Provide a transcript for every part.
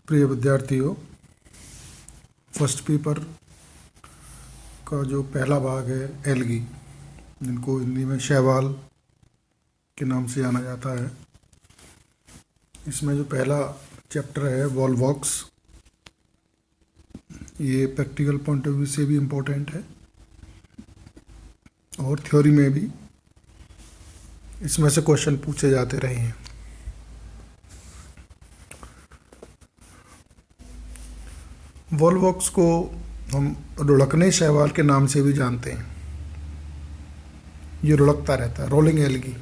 प्रिय विद्यार्थियों, first paper का जो पहला भाग है एल्गी, जिनको हिंदी में शैवाल के नाम से जाना जाता है, इसमें जो पहला चैप्टर है वॉल्वॉक्स, ये प्रैक्टिकल पॉइंट ऑफ व्यू से भी इम्पोर्टेंट है और थ्योरी में भी इसमें से क्वेश्चन पूछे जाते रहे हैं। वॉल्वॉक्स को हम लुढ़कने शैवाल के नाम से भी जानते हैं। ये लुढ़कता रहता है, रोलिंग एल्गी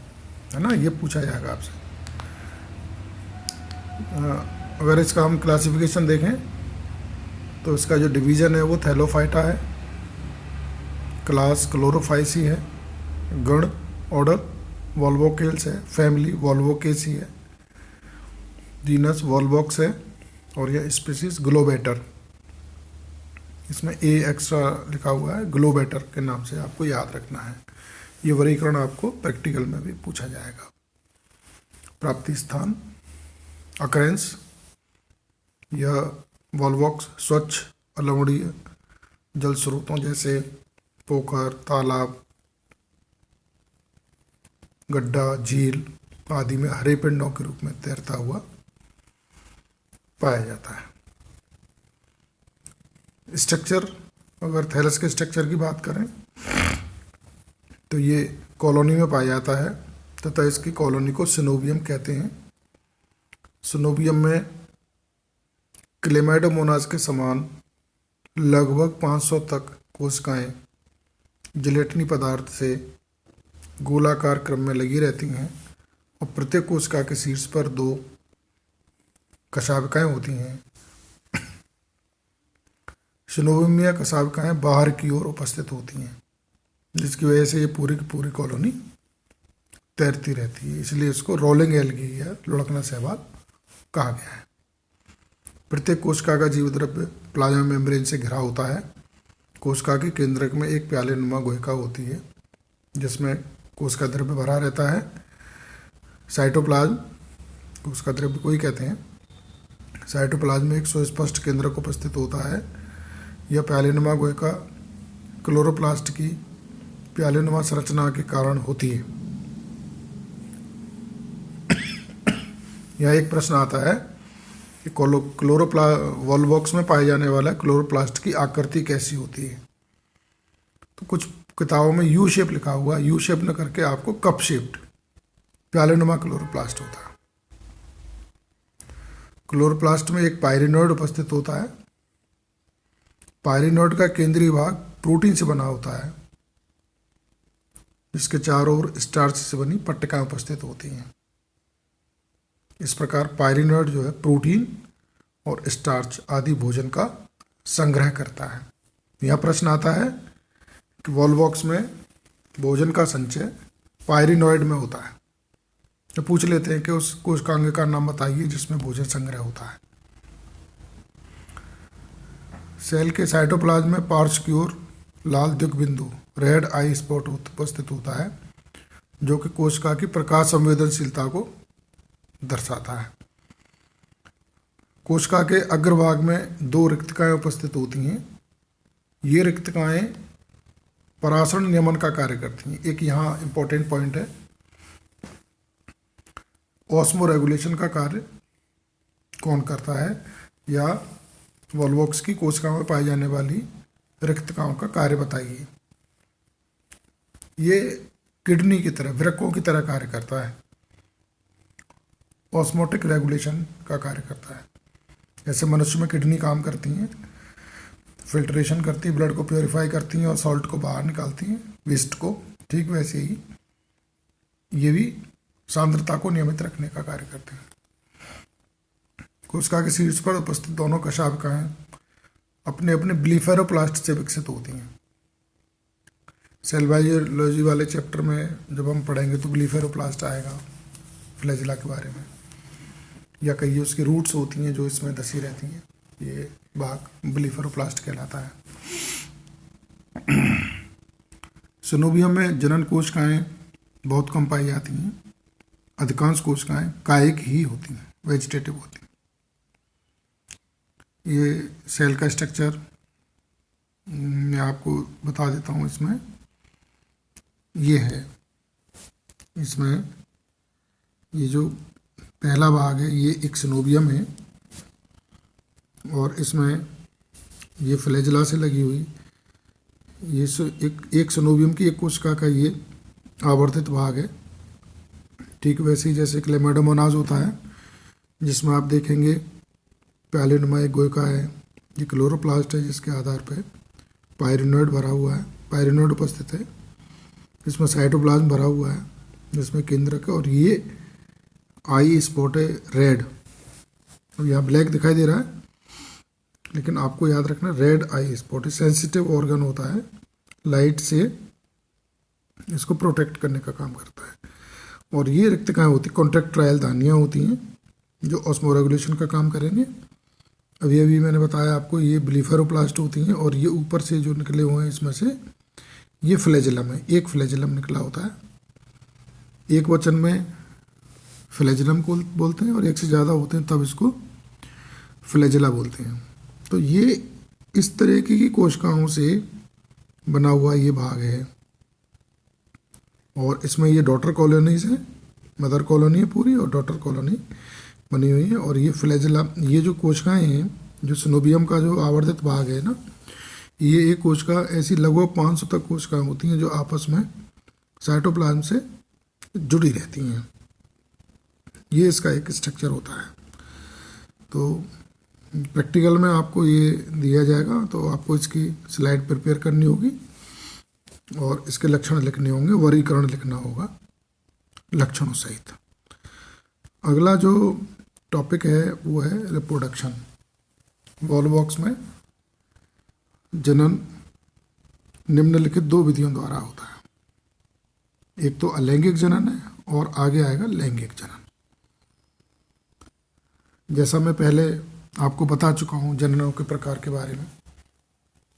है ना, ये पूछा जाएगा आपसे। अगर इसका हम क्लासिफिकेशन देखें तो इसका जो डिवीज़न है वो थैलोफाइटा है, क्लास क्लोरोफाइसी है, गण ऑर्डर वॉल्वोकेल्स है, फैमिली वॉल्वोकेसी है, जीनस वॉल्वॉक्स है और यह स्पीसीज ग्लोबेटर। इसमें ए एक्स्ट्रा लिखा हुआ है, ग्लोबेटर के नाम से आपको याद रखना है। ये वर्गीकरण आपको प्रैक्टिकल में भी पूछा जाएगा। प्राप्ति स्थान अकरेंस, यह वॉल्वॉक्स स्वच्छ अलवणीय जल स्रोतों जैसे पोखर, तालाब, गड्ढा, झील आदि में हरे पिंडों के रूप में तैरता हुआ पाया जाता है। स्ट्रक्चर, अगर थैलस के स्ट्रक्चर की बात करें तो ये कॉलोनी में पाया जाता है तथा इसकी कॉलोनी को सिनोबियम कहते हैं। सिनोबियम में क्लेमाइडोमोनास के समान लगभग 500 तक कोशिकाएं जिलेटिनी पदार्थ से गोलाकार क्रम में लगी रहती हैं और प्रत्येक कोशिका के शीर्ष पर 2 कशाविकाएं होती हैं। सिनोबियम में कशाविकाएं बाहर की ओर उपस्थित होती हैं, जिसकी वजह से ये पूरी की पूरी कॉलोनी तैरती रहती है, इसलिए इसको रोलिंग एल्गी या लुढ़कना शैवाल कहा गया है। प्रत्येक कोशिका का जीव द्रव्य प्लाज्मा मेम्ब्रेन से घिरा होता है। कोशिका के केंद्रक में एक प्याले नुमा गुहिका होती है जिसमें कोशिका द्रव्य भरा रहता है। साइटोप्लाज्म कोशिका द्रव्य को ही कहते हैं। साइटोप्लाज्म में एक सुस्पष्ट केंद्रक उपस्थित होता है। यह प्यालेनुमा गुहिका क्लोरोप्लास्ट की प्यालेनुमा संरचना के कारण होती है। यह एक प्रश्न आता है कि वॉल्वॉक्स में पाए जाने वाला क्लोरोप्लास्ट की आकृति कैसी होती है। तो कुछ किताबों में यू शेप लिखा हुआ, यू शेप न करके आपको कप शेप्ड प्यालेनुमा क्लोरोप्लास्ट होता है। क्लोरोप्लास्ट में एक पायरिनोइड उपस्थित होता है। पायरिनोइड का केंद्रीय भाग प्रोटीन से बना होता है, जिसके चारों ओर स्टार्च से बनी पट्टिकाएं उपस्थित होती हैं। इस प्रकार पायरिनोइड जो है प्रोटीन और स्टार्च आदि भोजन का संग्रह करता है। यह प्रश्न आता है कि वॉल्वॉक्स में भोजन का संचय पायरिनोइड में होता है, तो पूछ लेते हैं कि उस कोशिकांग का नाम बताइए जिसमें भोजन संग्रह होता है। सेल के साइटोप्लाज्म में पार्श्व की ओर लाल द्विबिंदु रेड आई स्पॉट उपस्थित होता है, जो कि कोशिका की प्रकाश संवेदनशीलता को दर्शाता है। कोशिका के अग्रभाग में 2 रिक्तकाएं उपस्थित होती हैं। ये रिक्तकाएं परासरण नियमन का कार्य करती हैं। एक यहाँ इंपॉर्टेंट पॉइंट है, ऑस्मो रेगुलेशन का कार्य कौन करता है, या वॉल्वॉक्स की कोशिकाओं में पाई जाने वाली रिक्तकाओं का कार्य बताइए। ये किडनी की तरह, वृक्कों की तरह कार्य करता है, ऑस्मोटिक रेगुलेशन का कार्य करता है। जैसे मनुष्य में किडनी काम करती हैं, फिल्ट्रेशन करती है, ब्लड को प्योरीफाई करती हैं और सॉल्ट को बाहर निकालती हैं, वेस्ट को, ठीक वैसे ही ये भी सांद्रता को नियमित रखने का कार्य करते हैं। कोशिका के शीर्ष पर उपस्थित दोनों कशाविकाएं अपने अपने ब्लीफेरोप्लास्ट से विकसित होती हैं। सेल बायोलॉजी वाले चैप्टर में जब हम पढ़ेंगे तो ब्लीफेरोप्लास्ट आएगा, फ्लैजिला के बारे में, या कई उसकी रूट्स होती हैं जो इसमें धसी रहती हैं। ये भाग ब्लीफेरोप्लास्ट कहलाता है। सिनोबियम में जनन कोशिकाएं बहुत कम पाई जाती हैं। अधिकांश कोशिकाएं कायिक ही होती हैं, वेजिटेटिव होती हैं। ये सेल का स्ट्रक्चर मैं आपको बता देता हूँ। इसमें ये है, इसमें ये जो पहला भाग है ये एक सिनोबियम है, और इसमें ये फ्लैजेला से लगी हुई ये एक सिनोबियम की एक कोशिका का ये आवर्तित भाग है। ठीक वैसे ही जैसे क्लेमाइडोमोनाज होता है, जिसमें आप देखेंगे पैलिनोमा एक गोयका है, ये क्लोरोप्लास्ट है जिसके आधार पर पायरिनोइड भरा हुआ है, पायरिनोइड उपस्थित है। इसमें साइटोप्लाज्म भरा हुआ है जिसमें केंद्रक है, और ये आई स्पॉट है रेड। अब यहाँ ब्लैक दिखाई दे रहा है, लेकिन आपको याद रखना रेड आई स्पॉट सेंसिटिव ऑर्गन होता है, लाइट से इसको प्रोटेक्ट करने का काम करता है। और ये रिक्तिकाएँ होती कॉन्ट्रैक्टाइल धानियाँ होती हैं जो ऑस्मोरेगुलेशन का काम करेंगे। अभी अभी मैंने बताया आपको ये ब्लीफेरोप्लास्ट होती हैं, और ये ऊपर से जो निकले हुए हैं इसमें से ये फ्लैजेलम है, एक फ्लैजेलम निकला होता है। एक वचन में फ्लैजेलम को बोलते हैं, और एक से ज़्यादा होते हैं तब इसको फ्लैजेला बोलते हैं। तो ये इस तरह की कोशिकाओं से बना हुआ ये भाग है, और इसमें ये डॉटर कॉलोनीज है, मदर कॉलोनी है पूरी और डॉटर कॉलोनी बनी हुई है। और ये फ्लैजेला, ये जो कोशिकाएं हैं, जो सिनोबियम का जो आवर्तित भाग है ना, ये एक कोशिका ऐसी लगभग 500 तक कोशिकाएं होती हैं जो आपस में साइटोप्लाज्म से जुड़ी रहती हैं। ये इसका एक स्ट्रक्चर होता है। तो प्रैक्टिकल में आपको ये दिया जाएगा, तो आपको इसकी स्लाइड प्रिपेयर करनी होगी और इसके लक्षण लिखने होंगे, वर्गीकरण लिखना होगा लक्षणों सहित। अगला जो टॉपिक है वो है रिप्रोडक्शन। वॉल बॉक्स में जनन निम्नलिखित 2 विधियों द्वारा होता है। एक तो अलैंगिक जनन है और आगे आएगा लैंगिक जनन। जैसा मैं पहले आपको बता चुका हूँ जननों के प्रकार के बारे में,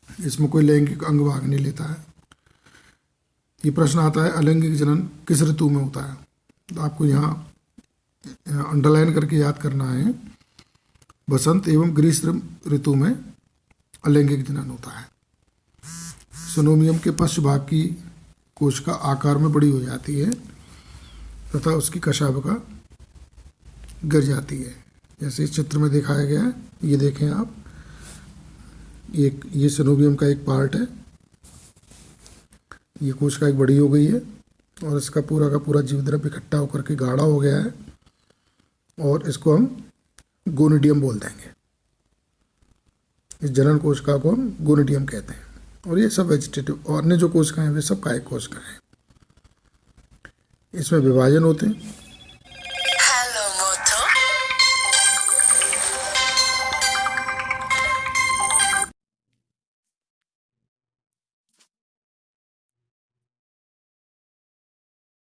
इसमें कोई लैंगिक अंग भाग नहीं लेता है। ये प्रश्न आता है अलैंगिक जनन किस ऋतु में होता है, तो आपको यहाँ अंडरलाइन करके याद करना है, बसंत एवं ग्रीष्म ऋतु में अलैंगिक जनन होता है। सिनोमियम के पश्च भाग की कोशिका आकार में बड़ी हो जाती है तथा उसकी कशाभिका गिर जाती है, जैसे इस चित्र में दिखाया गया है। ये देखें आप, ये सिनोबियम का एक पार्ट है, ये कोशिका एक बड़ी हो गई है और इसका पूरा का पूरा जीवद्रव्य इकट्ठा होकर के गाढ़ा हो गया है, और इसको हम गोनिडियम बोल देंगे। इस जनन कोशिका को हम गोनिडियम कहते हैं। और ये सब वेजिटेटिव, और अन्य जो कोशिकाएं हैं वे सब कायिक कोशिकाएं हैं। इसमें विभाजन होते हैं